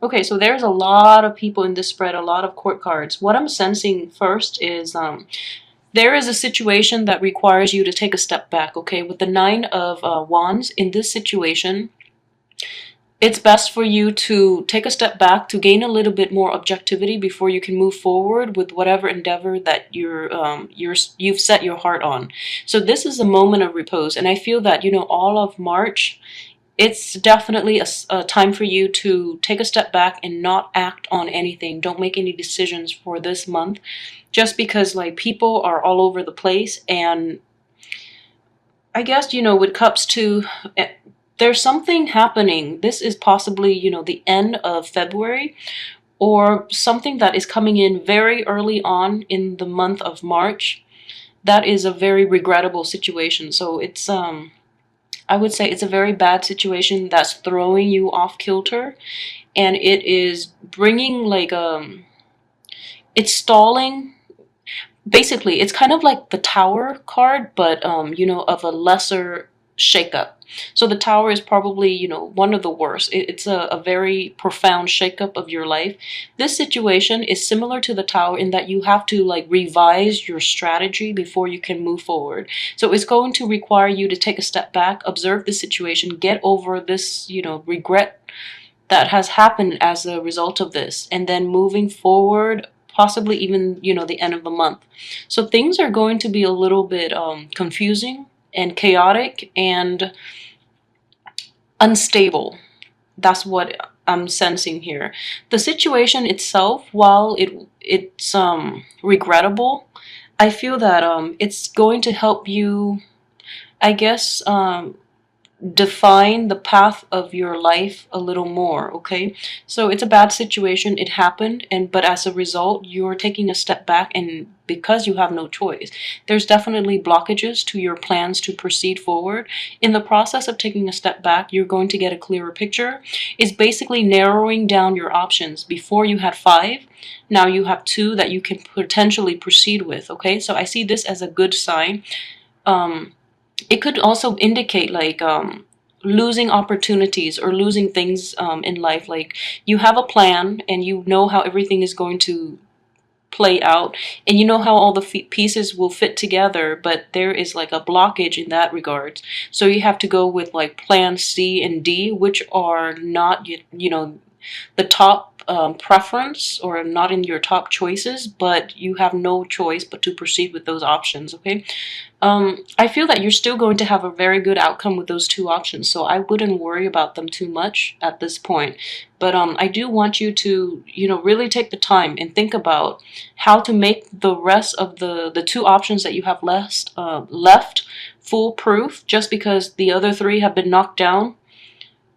Okay, so there's a lot of people in this spread, a lot of court cards. What I'm sensing first is there is a situation that requires you to take a step back, okay? With the Nine of Wands in this situation, it's best for you to take a step back to gain a little bit more objectivity before you can move forward with whatever endeavor that you've set your heart on. So this is a moment of repose, and I feel that all of March, it's definitely a time for you to take a step back and not act on anything. Don't make any decisions for this month, just because like people are all over the place. And I guess with cups too, there's something happening. This is possibly the end of February, or something that is coming in very early on in the month of March. That is a very regrettable situation. So it's I would say it's a very bad situation that's throwing you off kilter, and it is bringing like it's stalling. Basically, it's kind of like the Tower card, but of a lesser shakeup. So the Tower is probably one of the worst. It's a very profound shakeup of your life. This situation is similar to the Tower in that you have to like revise your strategy before you can move forward. So it's going to require you to take a step back, observe the situation, get over this regret that has happened as a result of this, and then moving forward, possibly even the end of the month. So things are going to be a little bit confusing and chaotic and unstable. That's what I'm sensing here. The situation itself, while it's regrettable, I feel that it's going to help you, I guess, define the path of your life a little more. Okay, so it's a bad situation, it happened, but as a result you're taking a step back, and because you have no choice, there's definitely blockages to your plans to proceed forward. In the process of taking a step back, you're going to get a clearer picture. It's basically narrowing down your options. Before you had 5, now you have 2 that you can potentially proceed with. Okay, so I see this as a good sign. It could also indicate like losing opportunities or losing things in life. Like you have a plan and you know how everything is going to play out, and you know how all the pieces will fit together, but there is like a blockage in that regards. So you have to go with like plan C and D, which are not the top preference, or not in your top choices, but you have no choice but to proceed with those options. Okay, I feel that you're still going to have a very good outcome with those 2 options, so I wouldn't worry about them too much at this point. But I do want you to really take the time and think about how to make the rest of the 2 options that you have left foolproof. Just because the other 3 have been knocked down,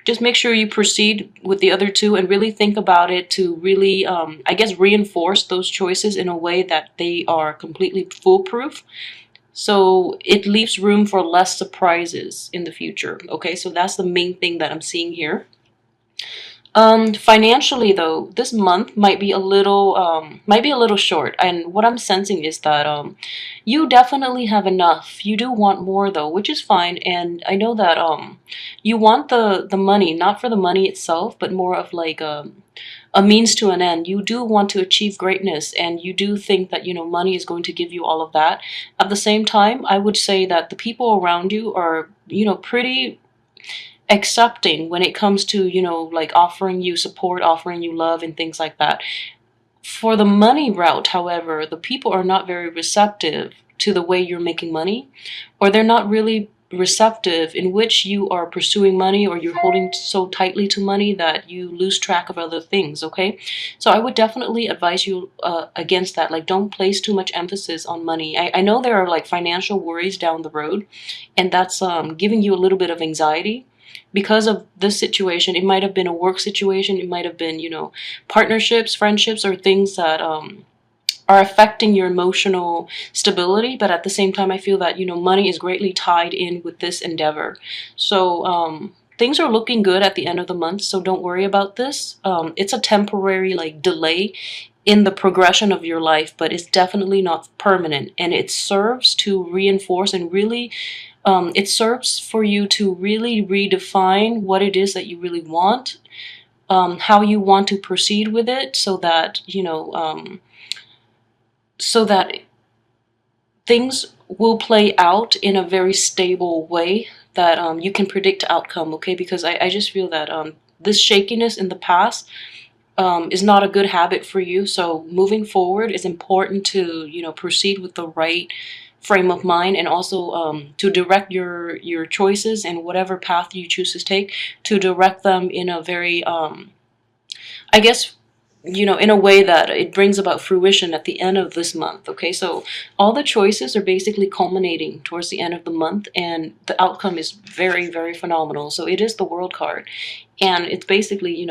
just make sure you proceed with the other 2 and really think about it to really, I guess, reinforce those choices in a way that they are completely foolproof. So it leaves room for less surprises in the future. Okay, so that's the main thing that I'm seeing here. Financially though, this month might be a little short, and what I'm sensing is that you definitely have enough. You do want more though, which is fine, and I know that you want the money, not for the money itself, but more of like a means to an end. You do want to achieve greatness, and you do think that money is going to give you all of that. At the same time, I would say that the people around you are pretty accepting when it comes to like offering you support, offering you love, and things like that. For the money route, however, the people are not very receptive to the way you're making money, or they're not really receptive in which you are pursuing money, or you're holding so tightly to money that you lose track of other things. Okay, so I would definitely advise you against that. Like, don't place too much emphasis on money. I know there are like financial worries down the road, and that's giving you a little bit of anxiety because of this situation. It might have been a work situation, it might have been partnerships, friendships, or things that are affecting your emotional stability. But at the same time, I feel that money is greatly tied in with this endeavor. So things are looking good at the end of the month, so don't worry about this. It's a temporary like delay in the progression of your life, but it's definitely not permanent, and it serves to reinforce and really it serves for you to really redefine what it is that you really want, how you want to proceed with it, so that so that things will play out in a very stable way, that you can predict outcome, okay? Because I just feel that this shakiness in the past is not a good habit for you. So moving forward, it's important to proceed with the right frame of mind, and also to direct your choices and whatever path you choose to take, to direct them in a very I guess, in a way that it brings about fruition at the end of this month. Okay, so all the choices are basically culminating towards the end of the month, and the outcome is very, very phenomenal. So it is the World card, and it's basically,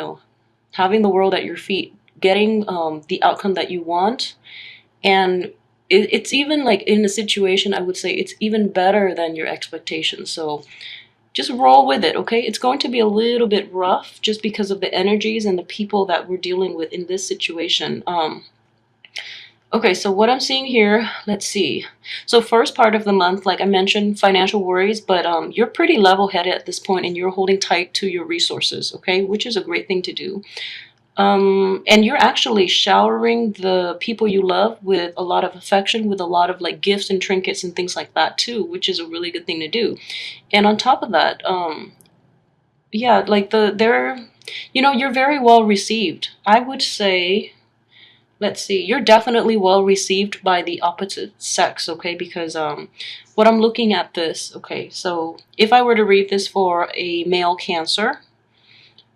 having the world at your feet, getting the outcome that you want, and it's even like in a situation, I would say it's even better than your expectations. So just roll with it, okay? It's going to be a little bit rough just because of the energies and the people that we're dealing with in this situation. Okay, so what I'm seeing here, let's see. So first part of the month, like I mentioned, financial worries, but you're pretty level-headed at this point, and you're holding tight to your resources, okay? Which is a great thing to do. And you're actually showering the people you love with a lot of affection, with a lot of like gifts and trinkets and things like that too, which is a really good thing to do. And on top of that, yeah, like you're very well received. I would say, let's see, you're definitely well received by the opposite sex, okay? Because what I'm looking at this, okay, so if I were to read this for a male Cancer,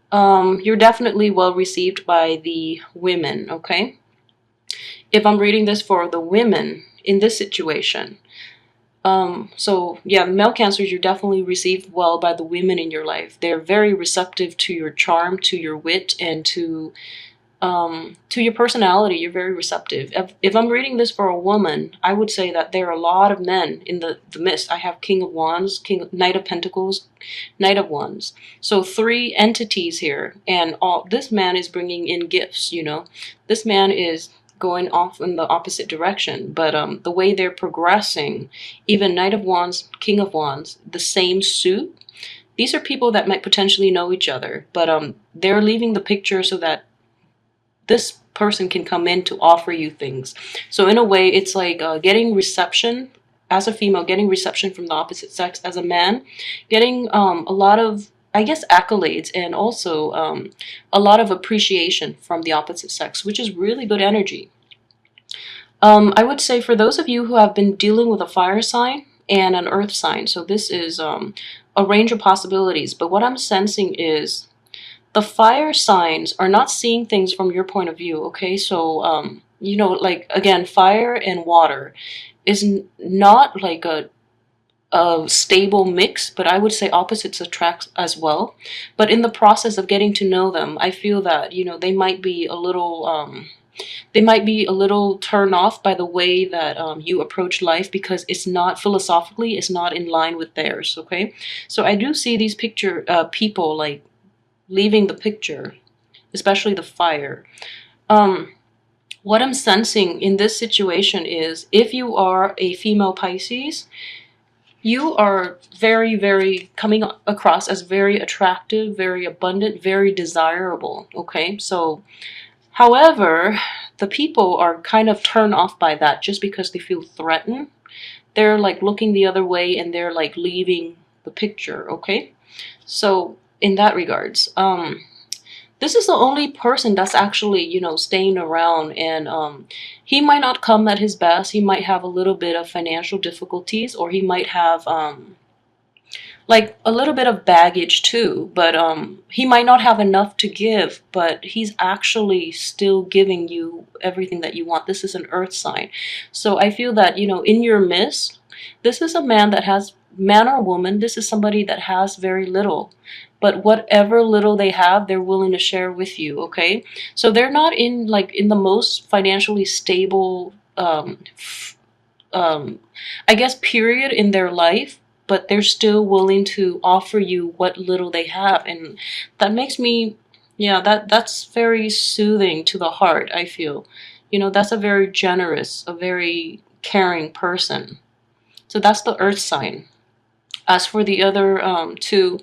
you're definitely well received by the women, okay? If I'm reading this for the women in this situation, so yeah, male Cancers, you're definitely received well by the women in your life. They're very receptive to your charm, to your wit, and to your personality. You're very receptive. If I'm reading this for a woman, I would say that there are a lot of men in the midst. I have King of Wands, Knight of Pentacles, Knight of Wands. So 3 entities here, and this man is bringing in gifts. This man is going off in the opposite direction, but the way they're progressing, even Knight of Wands, King of Wands, the same suit. These are people that might potentially know each other, but they're leaving the picture so that this person can come in to offer you things. So in a way, it's like getting reception as a female, getting reception from the opposite sex as a man, getting a lot of, I guess, accolades, and also a lot of appreciation from the opposite sex, which is really good energy. I would say for those of you who have been dealing with a fire sign and an earth sign, so this is a range of possibilities, but what I'm sensing is the fire signs are not seeing things from your point of view, okay? So, like, again, fire and water is not like a stable mix, but I would say opposites attract as well. But in the process of getting to know them, I feel that, they might be a little turned off by the way that you approach life, because it's not philosophically, it's not in line with theirs, okay? So I do see these people like leaving the picture, especially the fire. What I'm sensing in this situation is, if you are a female Pisces, you are very, very coming across as very attractive, very abundant, very desirable, okay? So, however, the people are kind of turned off by that just because they feel threatened. They're like looking the other way, and they're like leaving the picture, okay? So in that regards, this is the only person that's actually, staying around, and he might not come at his best. He might have a little bit of financial difficulties, or he might have like a little bit of baggage too, but he might not have enough to give, but he's actually still giving you everything that you want. This is an earth sign. So I feel that, in your midst, this is a man or woman, this is somebody that has very little, but whatever little they have, they're willing to share with you, okay? So they're not in the most financially stable I guess period in their life, but they're still willing to offer you what little they have, and that makes me, yeah, that's very soothing to the heart. I feel, that's a very generous, a very caring person. So that's the earth sign. As for the other two,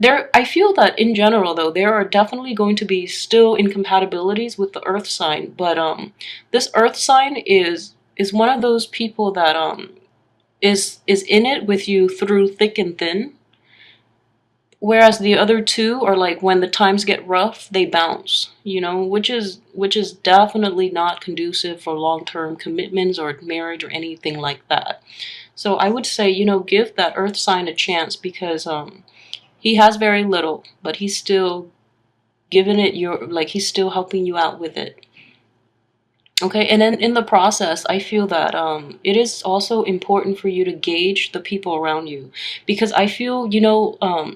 I feel that in general though, there are definitely going to be still incompatibilities with the earth sign, but this earth sign is one of those people that is in it with you through thick and thin. Whereas the other two are like when the times get rough, they bounce, which is definitely not conducive for long-term commitments or marriage or anything like that. So I would say, give that earth sign a chance because he has very little, but he's still giving it your like he's still helping you out with it. Okay, and then in the process, I feel that it is also important for you to gauge the people around you because I feel,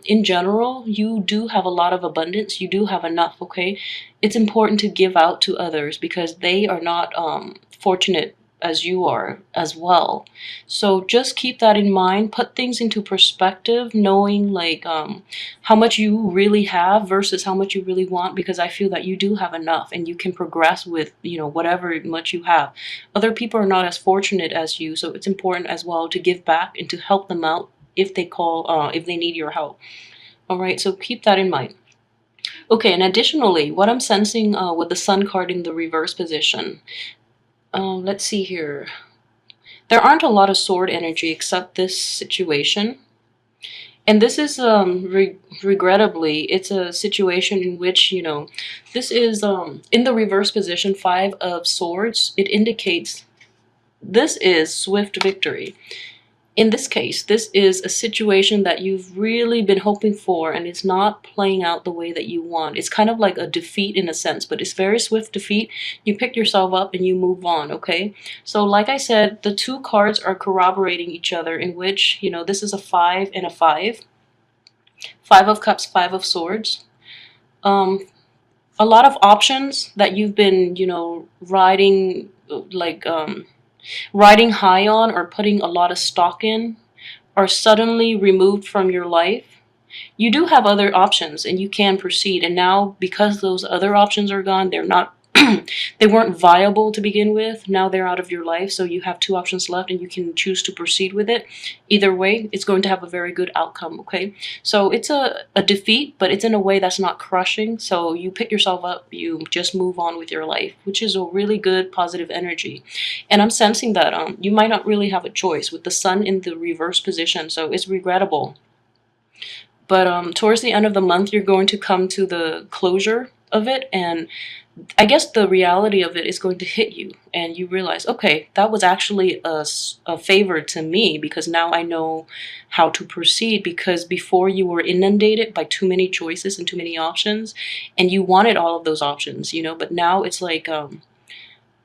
in general, you do have a lot of abundance. You do have enough, okay? It's important to give out to others because they are not fortunate as you are as well. So just keep that in mind. Put things into perspective, knowing like how much you really have versus how much you really want, because I feel that you do have enough and you can progress with, whatever much you have. Other people are not as fortunate as you, so it's important as well to give back and to help them out if they need your help. All right, so keep that in mind. Okay, and additionally, what I'm sensing with the Sun card in the reverse position, let's see here. There aren't a lot of sword energy except this situation. And this is regrettably, it's a situation in which, this is in the reverse position, 5 of Swords. It indicates this is swift victory. In this case, this is a situation that you've really been hoping for and it's not playing out the way that you want. It's kind of like a defeat in a sense, but it's very swift defeat. You pick yourself up and you move on, okay? So like I said, the two cards are corroborating each other in which, this is a 5 and a 5. 5 of Cups, 5 of Swords. Um, a lot of options that you've been, riding like riding high on or putting a lot of stock in are suddenly removed from your life. You do have other options and you can proceed. And now, because those other options are gone, they're not, they weren't viable to begin with. Now they're out of your life. So you have 2 options left and you can choose to proceed with it. Either way, it's going to have a very good outcome. Okay. So it's a defeat, but it's in a way that's not crushing. So you pick yourself up, you just move on with your life, which is a really good positive energy. And I'm sensing that you might not really have a choice with the Sun in the reverse position. So it's regrettable. But towards the end of the month, you're going to come to the closure of it. And I guess the reality of it is going to hit you. And you realize, okay, that was actually a favor to me because now I know how to proceed. Because before you were inundated by too many choices and too many options. And you wanted all of those options, but now it's like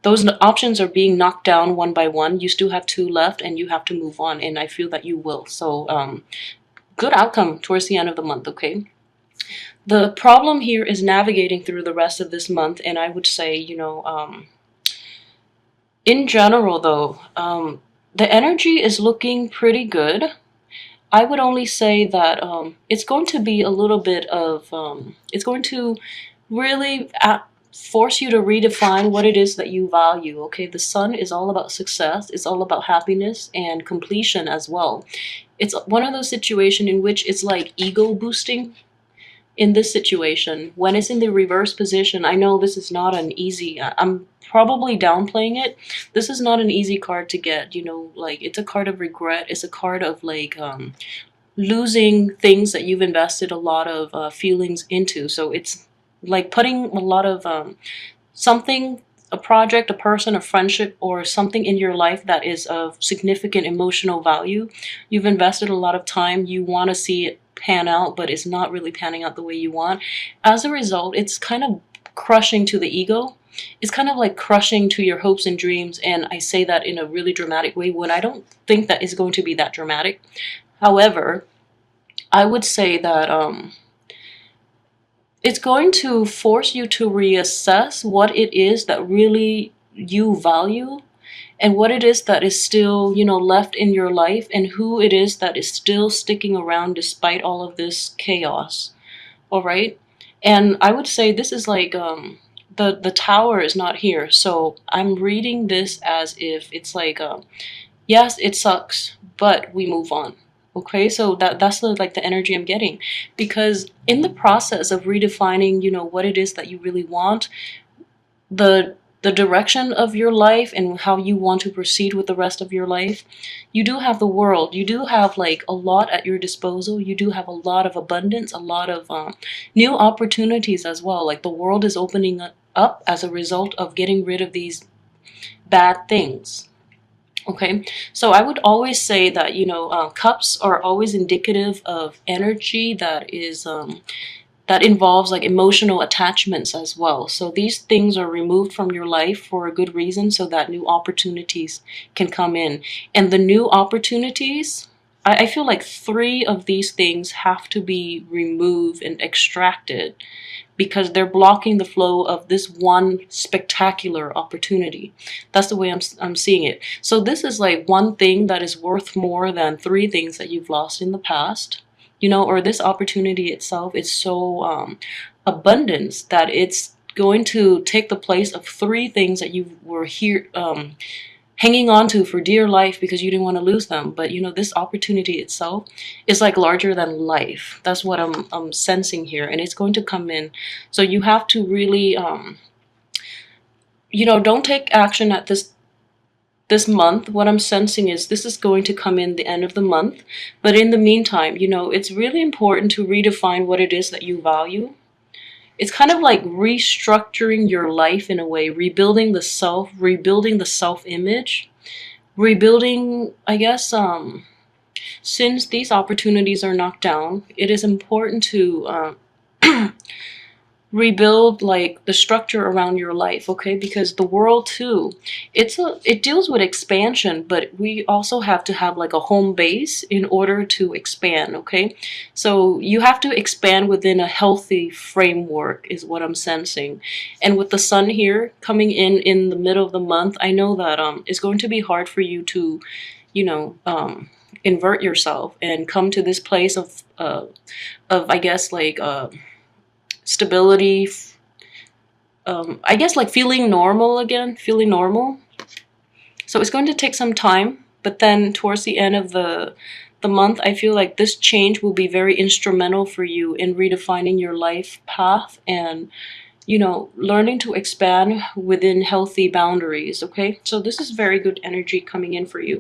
those options are being knocked down one by one. You still have 2 left and you have to move on. And I feel that you will. So good outcome towards the end of the month, okay? The problem here is navigating through the rest of this month, and I would say, in general though, the energy is looking pretty good. I would only say that it's going to be a little bit of, it's going to really force you to redefine what it is that you value, okay? The Sun is all about success, it's all about happiness and completion as well. It's one of those situations in which it's like ego boosting. In this situation, when it's in the reverse position, I know this is not an easy, I'm probably downplaying it. This is not an easy card to get, like it's a card of regret. It's a card of like losing things that you've invested a lot of feelings into. So it's like putting a lot of something, a project, a person, a friendship, or something in your life that is of significant emotional value. You've invested a lot of time. You want to see it pan out, but it's not really panning out the way you want. As a result, it's kind of crushing to the ego. It's kind of like crushing to your hopes and dreams. And I say that in a really dramatic way when I don't think that it's going to be that dramatic. However, I would say that it's going to force you to reassess what it is that really you value and what it is that is still, left in your life and who it is that is still sticking around despite all of this chaos. All right? And I would say this is like the tower is not here. So I'm reading this as if it's like yes, it sucks, but we move on. Okay, so that's the energy I'm getting, because in the process of redefining, what it is that you really want, the direction of your life and how you want to proceed with the rest of your life, you do have the world. You do have like a lot at your disposal. You do have a lot of abundance, a lot of new opportunities as well. Like the world is opening up as a result of getting rid of these bad things. Okay, so I would always say that cups are always indicative of energy that involves like emotional attachments as well. So these things are removed from your life for a good reason, so that new opportunities can come in. And the new opportunities, I feel like three of these things have to be removed and extracted, because they're blocking the flow of this one spectacular opportunity. That's the way I'm seeing it. So this is like one thing that is worth more than three things that you've lost in the past. Or this opportunity itself is so abundance that it's going to take the place of three things that you were here hanging on to for dear life because you didn't want to lose them. But this opportunity itself is like larger than life. That's what I'm sensing here, and it's going to come in. So you have to really don't take action at this month. What I'm sensing is this is going to come in the end of the month. But in the meantime, it's really important to redefine what it is that you value. It's kind of like restructuring your life in a way, rebuilding the self, rebuilding the self-image, rebuilding, I guess, since these opportunities are knocked down, it is important to rebuild like the structure around your life. Okay, because the world too, it deals with expansion, but we also have to have like a home base in order to expand. Okay, so you have to expand within a healthy framework is what I'm sensing. And with the sun here coming in the middle of the month, I know that it's going to be hard for you to you know invert yourself and come to this place of I guess like stability, I guess like feeling normal again, feeling normal. So it's going to take some time, but then towards the end of the month, I feel like this change will be very instrumental for you in redefining your life path and learning to expand within healthy boundaries. Okay, so this is very good energy coming in for you.